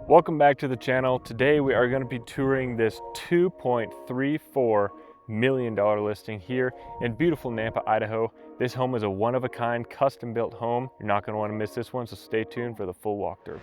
Welcome back to the channel. Today we are going to be touring this $2.34 million listing here in beautiful Nampa, Idaho. This home is a one-of-a-kind custom-built home. You're not going to want to miss this one, so stay tuned for the full walkthrough.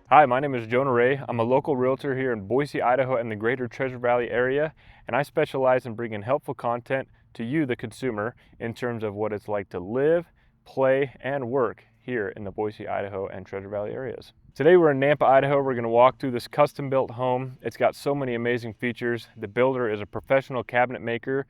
Hi, my name is Jonah Rae. I'm a local realtor here in Boise, Idaho and the greater Treasure Valley area, and I specialize in bringing helpful content to you, the consumer, in terms of what it's like to live, play, and work here in the Boise, Idaho and Treasure Valley areas. Today we're in Nampa, Idaho. We're going to walk through this custom-built home. It's got so many amazing features. The builder is a professional cabinet maker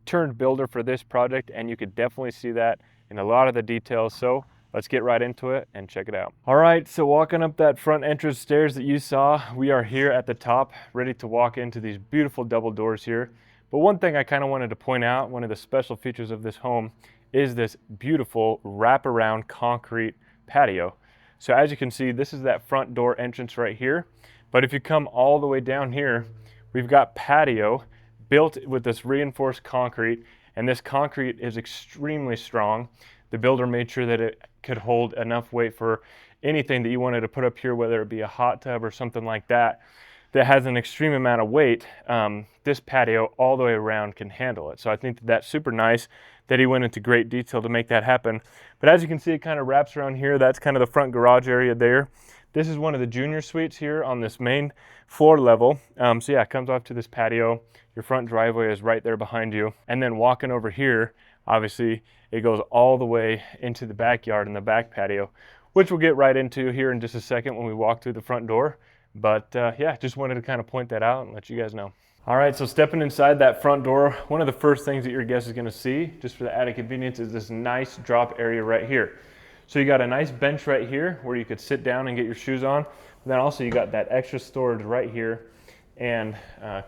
turned builder for this project, and you could definitely see that in a lot of the details. So let's get right into it and check it out. All right, so walking up that front entrance stairs that you saw, we are here at the top, ready to walk into these beautiful double doors here. But one thing I kind of wanted to point out, one of the special features of this home is this beautiful wraparound concrete patio. So as you can see, this is that front door entrance right here. But if you come all the way down here, we've got patio built with this reinforced concrete, and this concrete is extremely strong. The builder made sure that it could hold enough weight for anything that you wanted to put up here, whether it be a hot tub or something like that, that has an extreme amount of weight. This patio all the way around can handle it. So I think that's super nice that he went into great detail to make that happen. But as you can see, it kind of wraps around here. That's kind of the front garage area there. This is one of the junior suites here on this main floor level. So yeah, it comes off to this patio. Your front driveway is right there behind you. And then walking over here, obviously, it goes all the way into the backyard and the back patio, which we'll get right into here in just a second when we walk through the front door. But yeah, just wanted to kind of point that out and let you guys know. All right, so stepping inside that front door, one of the first things that your guest is going to see, just for the added convenience, is this nice drop area right here. So you got a nice bench right here where you could sit down and get your shoes on. And then also you got that extra storage right here and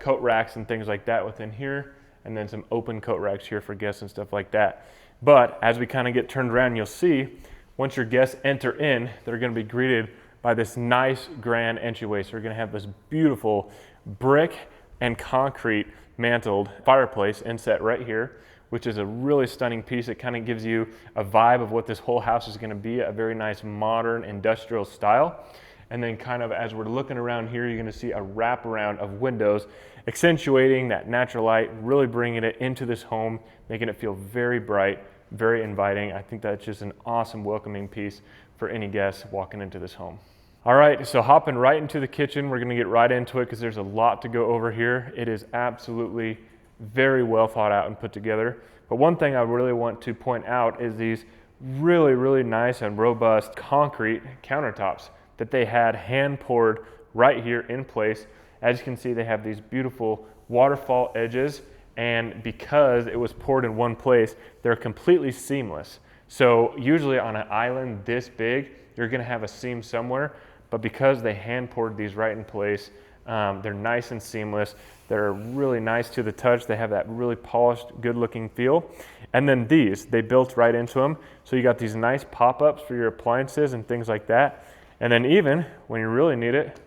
coat racks and things like that within here. And then some open coat racks here for guests and stuff like that. But as we kind of get turned around, you'll see once your guests enter in, they're going to be greeted by this nice grand entryway. So you're going to have this beautiful brick and concrete mantled fireplace inset right here, which is a really stunning piece. It kind of gives you a vibe of what this whole house is going to be, a very nice modern industrial style. And then kind of as we're looking around here, you're going to see a wraparound of windows accentuating that natural light, really bringing it into this home, making it feel very bright, very inviting. I think that's just an awesome welcoming piece for any guests walking into this home. All right, so hopping right into the kitchen, we're going to get right into it because there's a lot to go over here. It is absolutely very well thought out and put together. But one thing I really want to point out is these really, really nice and robust concrete countertops that they had hand poured right here in place. As you can see, they have these beautiful waterfall edges, and because it was poured in one place, they're completely seamless. So usually on an island this big, you're gonna have a seam somewhere, but because they hand poured these right in place, they're nice and seamless. They're really nice to the touch. They have that really polished, good looking feel. And then these, they built right into them. So you got these nice pop-ups for your appliances and things like that. And then even when you really need it,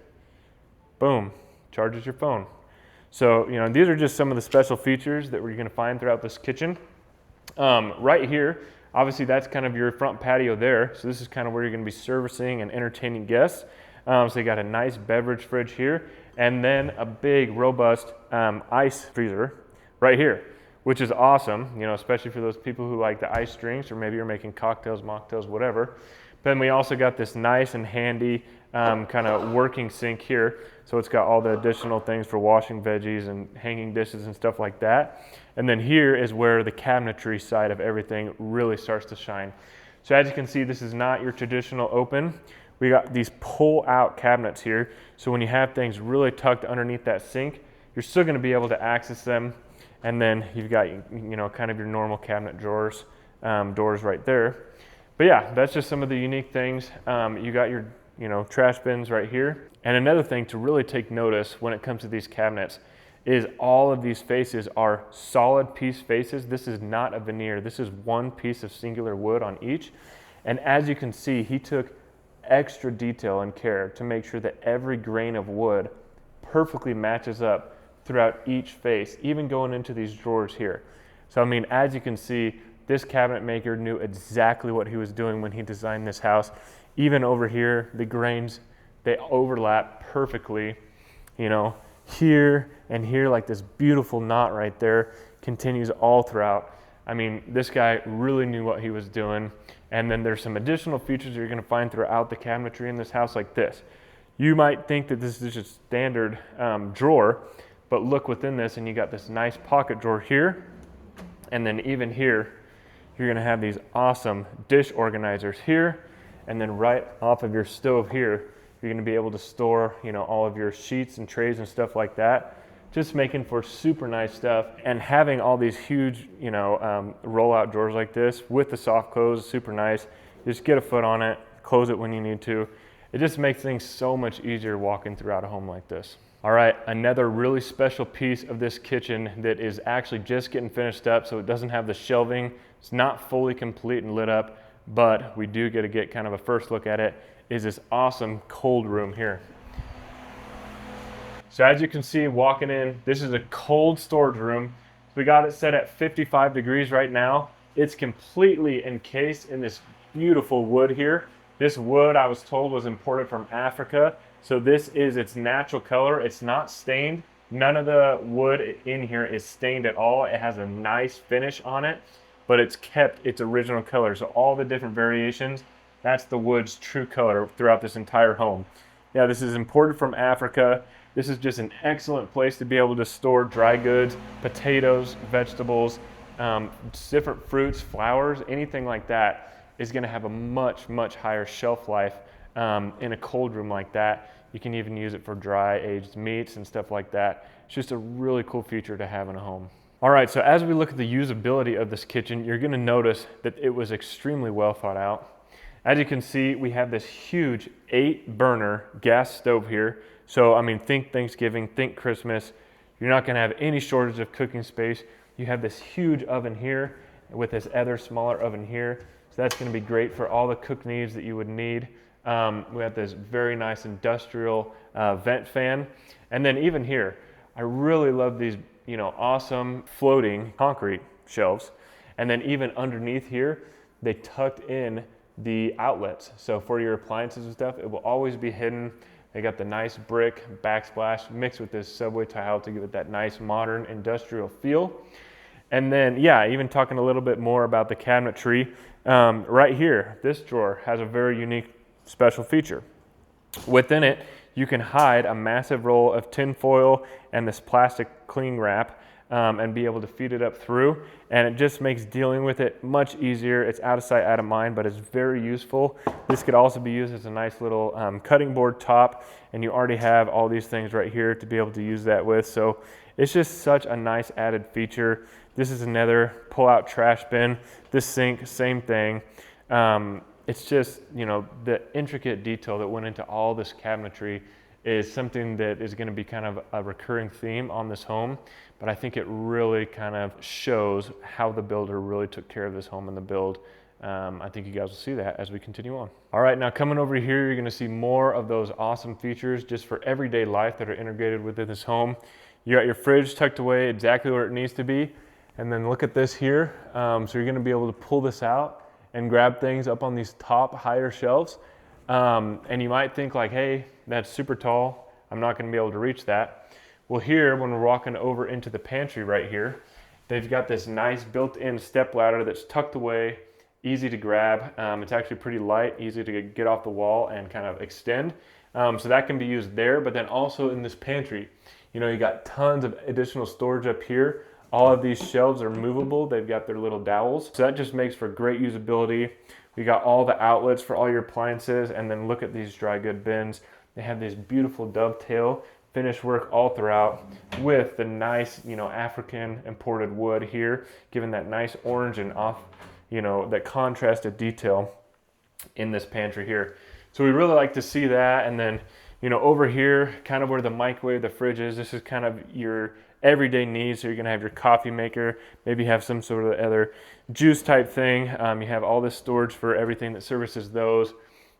boom, charges your phone. So, you know, these are just some of the special features that we're gonna find throughout this kitchen. Right here, obviously that's kind of your front patio there. So this is kind of where you're gonna be servicing and entertaining guests. So you got a nice beverage fridge here, and then a big, robust ice freezer right here, which is awesome, you know, especially for those people who like the ice drinks, or maybe you're making cocktails, mocktails, whatever. Then we also got this nice and handy kind of working sink here. So it's got all the additional things for washing veggies and hanging dishes and stuff like that. And then here is where the cabinetry side of everything really starts to shine. So as you can see, this is not your traditional open. We got these pull out cabinets here. So when you have things really tucked underneath that sink, you're still gonna be able to access them. And then you've got, you know, kind of your normal cabinet drawers, doors right there. But yeah, that's just some of the unique things. You got your, you know, trash bins right here. And another thing to really take notice when it comes to these cabinets is all of these faces are solid piece faces. This is not a veneer. This is one piece of singular wood on each. And as you can see, he took extra detail and care to make sure that every grain of wood perfectly matches up throughout each face, even going into these drawers here. So I mean, as you can see, this cabinet maker knew exactly what he was doing when he designed this house. Even over here, the grains, they overlap perfectly, you know, here and here, like this beautiful knot right there continues all throughout. I mean, this guy really knew what he was doing. And then there's some additional features you're gonna find throughout the cabinetry in this house like this. You might think that this is just standard drawer, but look within this and you got this nice pocket drawer here. And then even here, you're gonna have these awesome dish organizers here. And then right off of your stove here, you're gonna be able to store, you know, all of your sheets and trays and stuff like that. Just making for super nice stuff. And having all these huge, you know, roll-out drawers like this with the soft close, super nice. Just get a foot on it, close it when you need to. It just makes things so much easier walking throughout a home like this. All right, another really special piece of this kitchen that is actually just getting finished up, so it doesn't have the shelving. It's not fully complete and lit up, but we do get to get kind of a first look at it, is this awesome cold room here. So as you can see walking in, this is a cold storage room. We got it set at 55 degrees right now. It's completely encased in this beautiful wood here. This wood, I was told, was imported from Africa. So this is its natural color. It's not stained. None of the wood in here is stained at all. It has a nice finish on it, but it's kept its original color. So all the different variations, that's the wood's true color throughout this entire home. Yeah, this is imported from Africa. This is just an excellent place to be able to store dry goods, potatoes, vegetables, different fruits, flowers, anything like that is gonna have a much, much higher shelf life in a cold room like that. You can even use it for dry aged meats and stuff like that. It's just a really cool feature to have in a home. All right, so as we look at the usability of this kitchen, you're gonna notice that it was extremely well thought out. As you can see, we have this huge 8-burner gas stove here. So, I mean, think Thanksgiving, think Christmas. You're not gonna have any shortage of cooking space. You have this huge oven here with this other smaller oven here. So that's gonna be great for all the cook needs that you would need. We have this very nice industrial vent fan. And then even here, I really love these, you know, awesome floating concrete shelves. And then even underneath here, they tucked in the outlets. So for your appliances and stuff, it will always be hidden. They got the nice brick backsplash mixed with this subway tile to give it that nice modern industrial feel. And then, yeah, even talking a little bit more about the cabinetry, right here, this drawer has a very unique special feature. Within it, you can hide a massive roll of tin foil and this plastic cling wrap and be able to feed it up through. And it just makes dealing with it much easier. It's out of sight, out of mind, but it's very useful. This could also be used as a nice little cutting board top, and you already have all these things right here to be able to use that with. So it's just such a nice added feature. This is another pull-out trash bin. This sink, same thing. It's just, you know, the intricate detail that went into all this cabinetry is something that is going to be kind of a recurring theme on this home, but I think it really kind of shows how the builder really took care of this home in the build. I think you guys will see that as we continue on. All right, now coming over here, you're going to see more of those awesome features just for everyday life that are integrated within this home. You got your fridge tucked away exactly where it needs to be, and then look at this here. So you're going to be able to pull this out and grab things up on these top higher shelves. And you might think like, hey, that's super tall. I'm not gonna be able to reach that. Well, here, when we're walking over into the pantry right here, they've got this nice built-in step ladder that's tucked away, easy to grab. It's actually pretty light, easy to get off the wall and kind of extend. So that can be used there, but then also in this pantry, you know, you got tons of additional storage up here. All of these shelves are movable. They've got their little dowels. So that just makes for great usability. We got all the outlets for all your appliances, and then look at these dry good bins. They have this beautiful dovetail finish work all throughout with the nice, you know, African imported wood here, giving that nice orange and off, you know, that contrasted detail in this pantry here. So we really like to see that. And then, you know, over here, kind of where the microwave, the fridge is, this is kind of your everyday needs. So you're gonna have your coffee maker, maybe have some sort of other juice type thing. You have all this storage for everything that services those.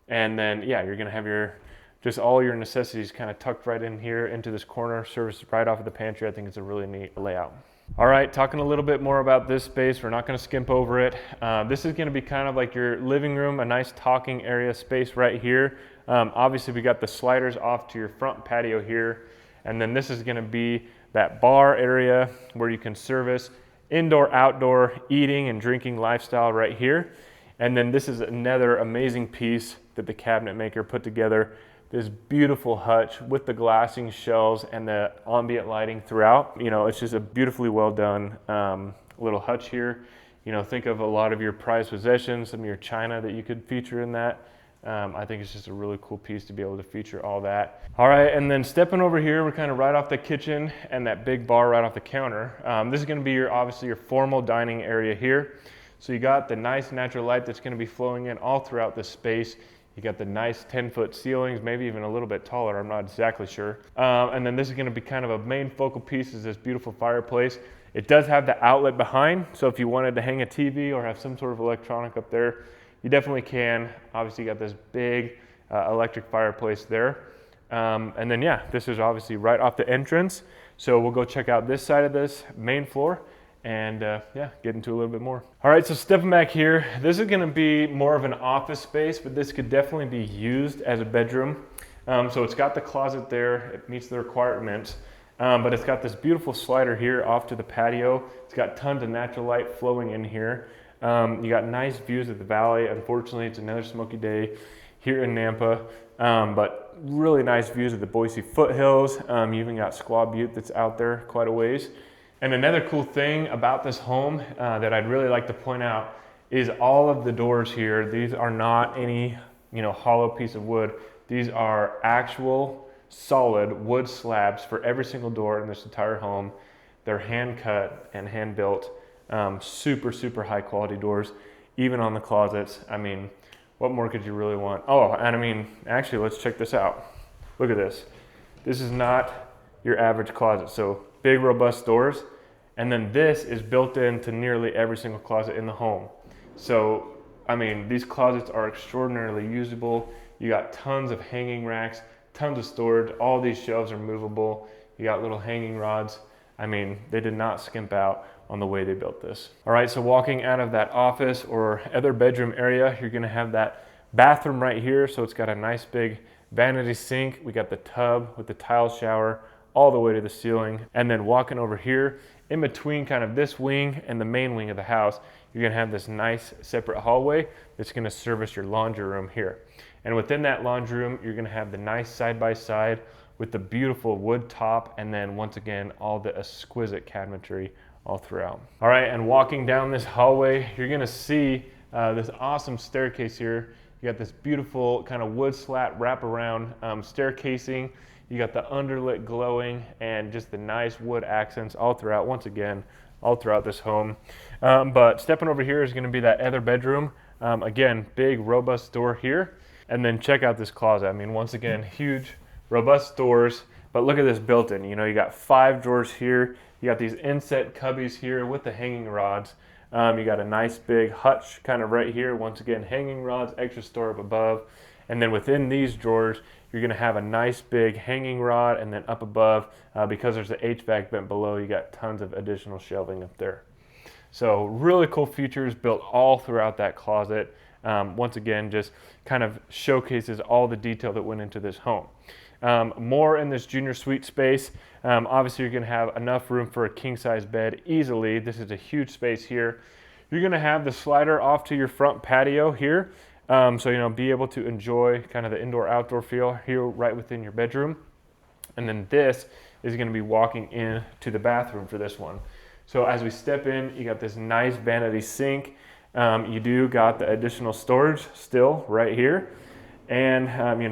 And then, yeah, you're gonna have your just all your necessities kind of tucked right in here into this corner, service right off of the pantry. I think it's a really neat layout. All right, talking a little bit more about this space. We're not going to skimp over it. This is going to be kind of like your living room, a nice talking area space right here. Obviously, we got the sliders off to your front patio here. And then this is going to be that bar area where you can service indoor, outdoor eating and drinking lifestyle right here. And then this is another amazing piece that the cabinet maker put together. This beautiful hutch with the glassing shelves and the ambient lighting throughout. You know, it's just a beautifully well done little hutch here. You know, think of a lot of your prized possessions, some of your china that you could feature in that. I think it's just a really cool piece to be able to feature all that. All right, and then stepping over here, we're kind of right off the kitchen and that big bar right off the counter. This is gonna be obviously your formal dining area here. So you got the nice natural light that's gonna be flowing in all throughout this space. You got the nice 10-foot ceilings, maybe even a little bit taller, I'm not exactly sure. And then this is gonna be kind of a main focal piece, is this beautiful fireplace. It does have the outlet behind, so if you wanted to hang a TV or have some sort of electronic up there, you definitely can. Obviously, you got this big electric fireplace there. And then, yeah, this is obviously right off the entrance. So we'll go check out this side of this main floor and yeah, get into a little bit more. All right, so stepping back here, this is gonna be more of an office space, but this could definitely be used as a bedroom. So it's got the closet there, it meets the requirements, but it's got this beautiful slider here off to the patio. It's got tons of natural light flowing in here. You got nice views of the valley. Unfortunately, it's another smoky day here in Nampa, but really nice views of the Boise foothills. You even got Squaw Butte that's out there quite a ways. And another cool thing about this home that I'd really like to point out is all of the doors here. These are not any, hollow piece of wood. These are actual solid wood slabs for every single door in this entire home. They're hand cut and hand built. Super, super high quality doors, even on the closets. I mean, what more could you really want? Oh, and I mean, actually, let's check this out. Look at this. This is not your average closet. So big, robust doors. And then this is built into nearly every single closet in the home. So, I mean, these closets are extraordinarily usable. You got tons of hanging racks, tons of storage. All these shelves are movable. You got little hanging rods. I mean, they did not skimp out on the way they built this. All right, so walking out of that office or other bedroom area, you're gonna have that bathroom right here. So it's got a nice big vanity sink. We got the tub with the tile shower all the way to the ceiling. And then walking over here, in between kind of this wing and the main wing of the house, you're gonna have this nice separate hallway that's gonna service your laundry room here. And within that laundry room, you're gonna have the nice side-by-side with the beautiful wood top, and then once again, all the exquisite cabinetry all throughout. All right, and walking down this hallway, you're gonna see this awesome staircase here. You got this beautiful kind of wood slat wraparound staircasing. You got the underlit glowing and just the nice wood accents all throughout, once again, all throughout this home. But stepping over here is gonna be that other bedroom. Again, big, robust door here. And then check out this closet. I mean, once again, huge, robust doors, but look at this built-in. You got 5 drawers here. You got these inset cubbies here with the hanging rods. You got a nice big hutch kind of right here. Once again, hanging rods, extra store up above. And then within these drawers, you're gonna have a nice big hanging rod, and then up above, because there's the HVAC vent below, you got tons of additional shelving up there. So really cool features built all throughout that closet. Once again, just kind of showcases all the detail that went into this home. More in this junior suite space. Obviously, you're going to have enough room for a king-size bed easily. This is a huge space here. You're going to have the slider off to your front patio here. So, be able to enjoy kind of the indoor-outdoor feel here right within your bedroom. And then this is going to be walking in to the bathroom for this one. So as we step in, you got this nice vanity sink. You do got the additional storage still right here. And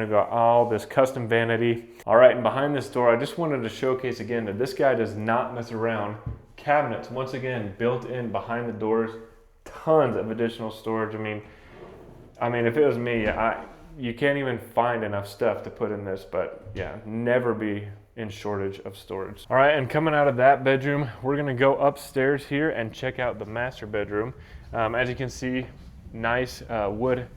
got all this custom vanity. All right, and behind this door, I just wanted to showcase again that this guy does not mess around. Cabinets, once again, built in behind the doors, tons of additional storage. I mean, if it was me, you can't even find enough stuff to put in this, but yeah, never be in shortage of storage. All right, and coming out of that bedroom, we're gonna go upstairs here and check out the master bedroom. As you can see, nice wood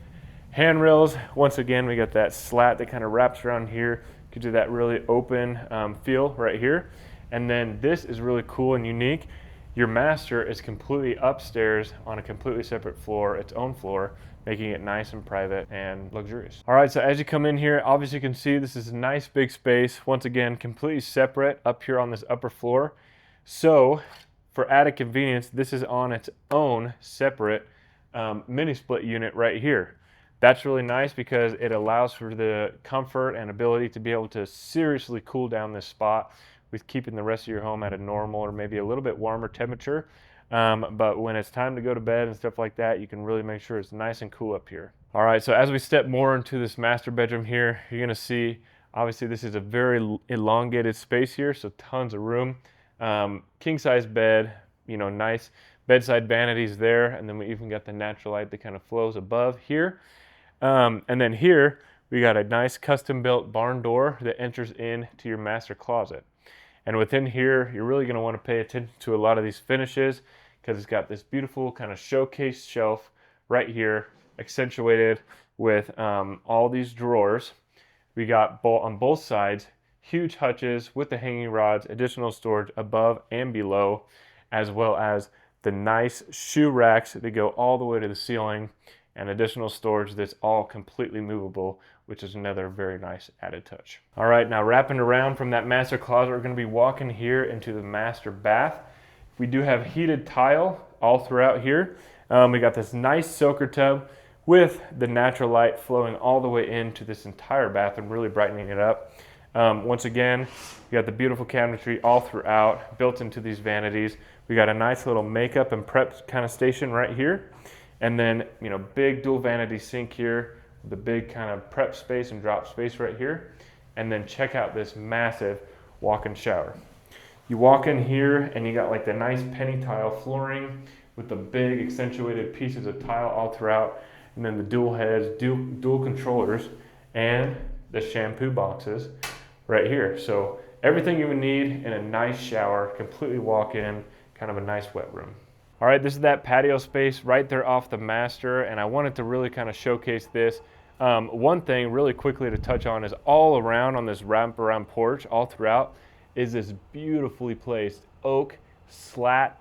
Handrails, once again, we got that slat that kind of wraps around here, gives you that really open feel right here. And then this is really cool and unique. Your master is completely upstairs on a completely separate floor, its own floor, making it nice and private and luxurious. All right, so as you come in here, obviously you can see this is a nice big space. Once again, completely separate up here on this upper floor. So for added convenience, this is on its own separate mini split unit right here. That's really nice because it allows for the comfort and ability to be able to seriously cool down this spot with keeping the rest of your home at a normal or maybe a little bit warmer temperature. But when it's time to go to bed and stuff like that, you can really make sure it's nice and cool up here. All right, so as we step more into this master bedroom here, you're gonna see, obviously this is a very elongated space here, so tons of room. King size bed, you know, nice bedside vanities there, and then we even got the natural light that kind of flows above here. And then here, we got a nice custom built barn door that enters into your master closet. And within here, you're really gonna wanna pay attention to a lot of these finishes because it's got this beautiful kind of showcase shelf right here, accentuated with all these drawers. We got on both sides, huge hutches with the hanging rods, additional storage above and below, as well as the nice shoe racks that go all the way to the ceiling, and additional storage that's all completely movable, which is another very nice added touch. All right, now wrapping around from that master closet, we're gonna be walking here into the master bath. We do have heated tile all throughout here. We got this nice soaker tub with the natural light flowing all the way into this entire bathroom, really brightening it up. Once again, we got the beautiful cabinetry all throughout, built into these vanities. We got a nice little makeup and prep kind of station right here. And then, you know, big dual vanity sink here, the big kind of prep space and drop space right here. And then check out this massive walk-in shower. You walk in here and you got like the nice penny tile flooring with the big accentuated pieces of tile all throughout. And then the dual heads, dual controllers, and the shampoo boxes right here. So everything you would need in a nice shower, completely walk in, kind of a nice wet room. All right, this is that patio space right there off the master, and I wanted to really kind of showcase this. One thing really quickly to touch on is all around on this wraparound porch, all throughout, is this beautifully placed oak slat.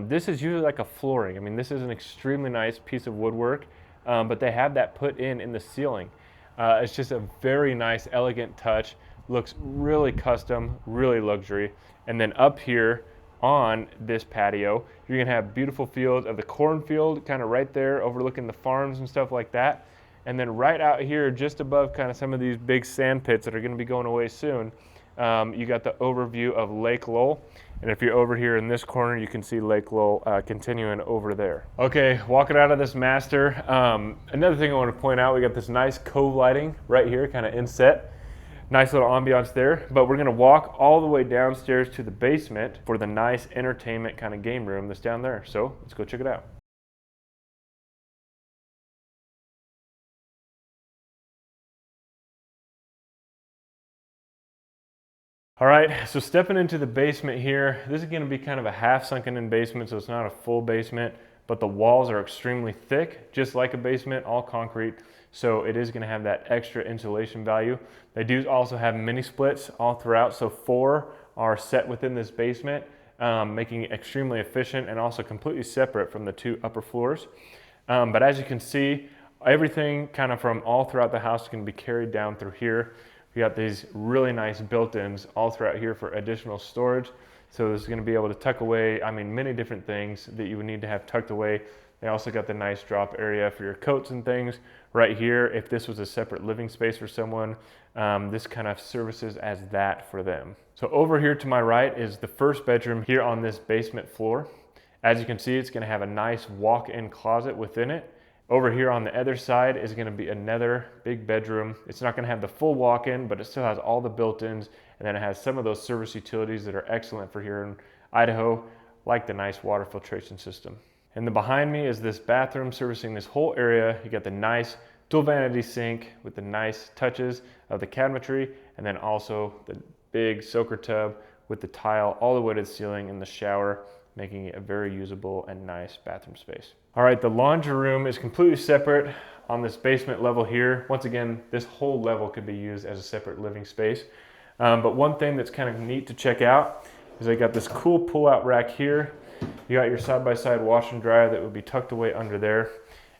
This is usually like a flooring. I mean, this is an extremely nice piece of woodwork, but they have that put in the ceiling. It's just a very nice, elegant touch. Looks really custom, really luxury. And then up here, on this patio, you're gonna have beautiful fields of the cornfield kind of right there overlooking the farms and stuff like that. And then right out here, just above kind of some of these big sand pits that are gonna be going away soon, you got the overview of Lake Lowell. And if you're over here in this corner, you can see Lake Lowell continuing over there. Okay, walking out of this master. Another thing I want to point out, we got this nice cove lighting right here, kind of inset. Nice little ambiance there, but we're gonna walk all the way downstairs to the basement for the nice entertainment kind of game room that's down there. So let's go check it out. All right, so stepping into the basement here, this is gonna be kind of a half sunken in basement, so it's not a full basement, but the walls are extremely thick, just like a basement, all concrete. So it is gonna have that extra insulation value. They do also have mini splits all throughout, so 4 are set within this basement, making it extremely efficient and also completely separate from the 2 upper floors. But as you can see, everything kind of from all throughout the house can be carried down through here. We got these really nice built-ins all throughout here for additional storage. So this is gonna be able to tuck away, I mean, many different things that you would need to have tucked away. They also got the nice drop area for your coats and things right here. If this was a separate living space for someone, this kind of services as that for them. So over here to my right is the first bedroom here on this basement floor. As you can see, it's gonna have a nice walk-in closet within it. Over here on the other side is gonna be another big bedroom. It's not gonna have the full walk-in, but it still has all the built-ins, and then it has some of those service utilities that are excellent for here in Idaho, like the nice water filtration system. And then behind me is this bathroom servicing this whole area. You got the nice dual vanity sink with the nice touches of the cabinetry, and then also the big soaker tub with the tile all the way to the ceiling and the shower, making it a very usable and nice bathroom space. All right, the laundry room is completely separate on this basement level here. Once again, this whole level could be used as a separate living space. But one thing that's kind of neat to check out is I got this cool pull-out rack here. You got your side-by-side washer and dryer that would be tucked away under there.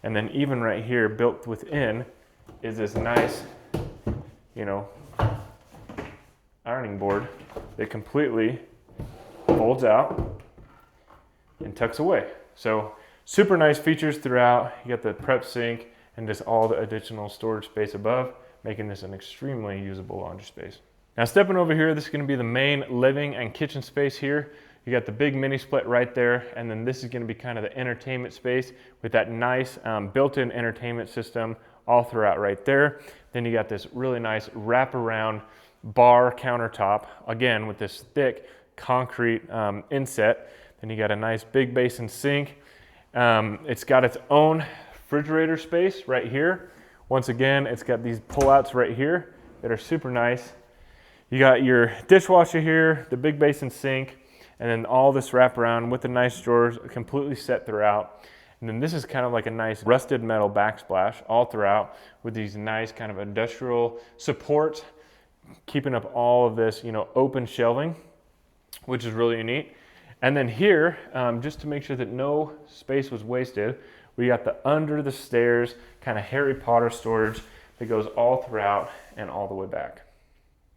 And then even right here, built within, is this nice, ironing board that completely folds out and tucks away. So super nice features throughout. You got the prep sink and just all the additional storage space above, making this an extremely usable laundry space. Now stepping over here, this is going to be the main living and kitchen space here. You got the big mini split right there, and then this is going to be kind of the entertainment space with that nice built-in entertainment system all throughout right there. Then you got this really nice wraparound bar countertop, again with this thick concrete inset. Then you got a nice big basin sink. It's got its own refrigerator space right here. Once again, it's got these pullouts right here that are super nice. You got your dishwasher here, the big basin sink, and then all this wraparound with the nice drawers completely set throughout. And then this is kind of like a nice rusted metal backsplash all throughout with these nice kind of industrial supports, keeping up all of this, open shelving, which is really neat. And then here, just to make sure that no space was wasted, we got the under the stairs kind of Harry Potter storage that goes all throughout and all the way back.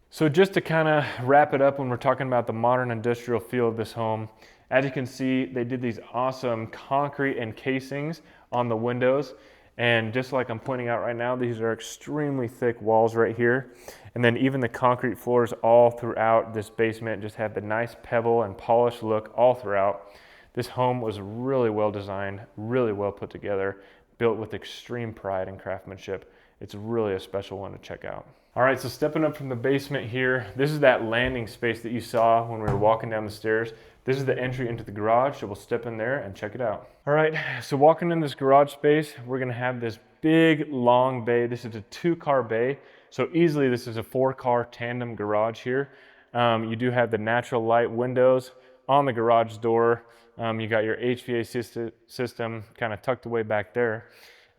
So just to kind of wrap it up when we're talking about the modern industrial feel of this home, as you can see, they did these awesome concrete encasings on the windows. And just like I'm pointing out right now, these are extremely thick walls right here. And then even the concrete floors all throughout this basement just have the nice pebble and polished look all throughout. This home was really well designed, really well put together, built with extreme pride and craftsmanship. It's really a special one to check out. All right, so stepping up from the basement here, this is that landing space that you saw when we were walking down the stairs. This is the entry into the garage, so we'll step in there and check it out. All right, so walking in this garage space, we're gonna have this big, long bay. This is a 2-car bay, so easily this is a 4-car tandem garage here. You do have the natural light windows on the garage door. You got your HVAC system kind of tucked away back there.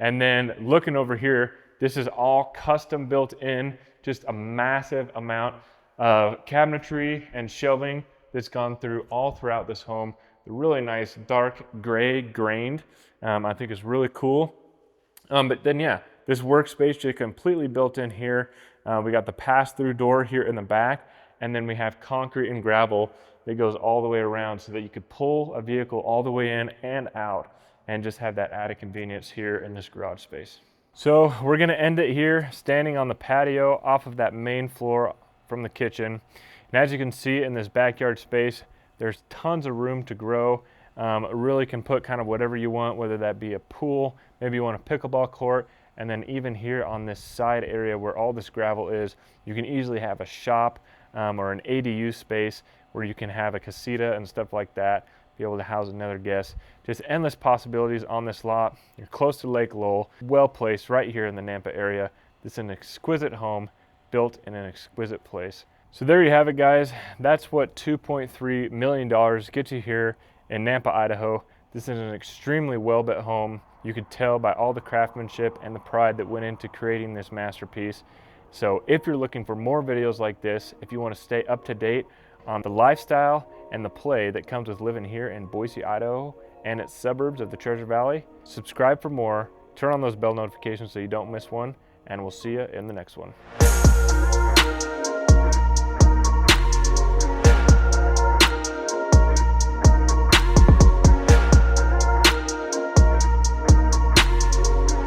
And then looking over here, this is all custom built in, just a massive amount of cabinetry and shelving that's gone through all throughout this home. The really nice dark gray grained, I think is really cool. But then yeah, this workspace just completely built in here. We got the pass-through door here in the back, and then we have concrete and gravel that goes all the way around so that you could pull a vehicle all the way in and out and just have that added convenience here in this garage space. So we're gonna end it here, standing on the patio off of that main floor from the kitchen. And as you can see in this backyard space, there's tons of room to grow. Really can put kind of whatever you want, whether that be a pool, maybe you want a pickleball court, and then even here on this side area where all this gravel is, you can easily have a shop or an ADU space where you can have a casita and stuff like that, be able to house another guest. Just endless possibilities on this lot. You're close to Lake Lowell, well placed right here in the Nampa area. This is an exquisite home built in an exquisite place. So there you have it, guys. That's what $2.3 million gets you here in Nampa, Idaho. This is an extremely well-built home. You could tell by all the craftsmanship and the pride that went into creating this masterpiece. So if you're looking for more videos like this, if you want to stay up to date on the lifestyle and the play that comes with living here in Boise, Idaho, and its suburbs of the Treasure Valley, subscribe for more, turn on those bell notifications so you don't miss one, and we'll see you in the next one.